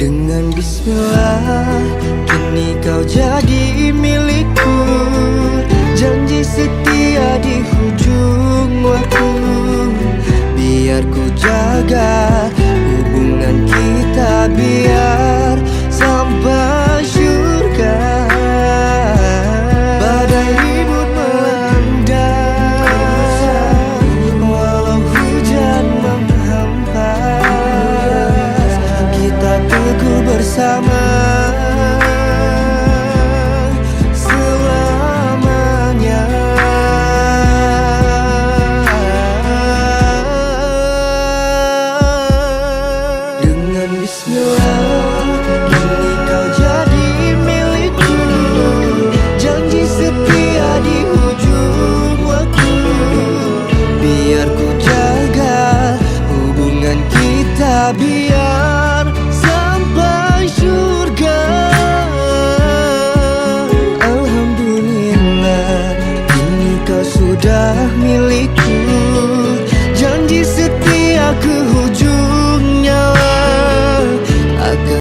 Dengan bismillah, kini kau jadi milikku. Janji setia di hujung waktu, biar ku jaga hubungan kita, biar sampai surga. Badai ribut melanda, walau hujan menghempas, kita teguh bersama selamanya. Dengan bismillah, kini kau jadi milikku. Janji setia di ujung waktu, biar ku jaga hubungan kita, biar sampai surga. Alhamdulillah, kini kau sudah milikku.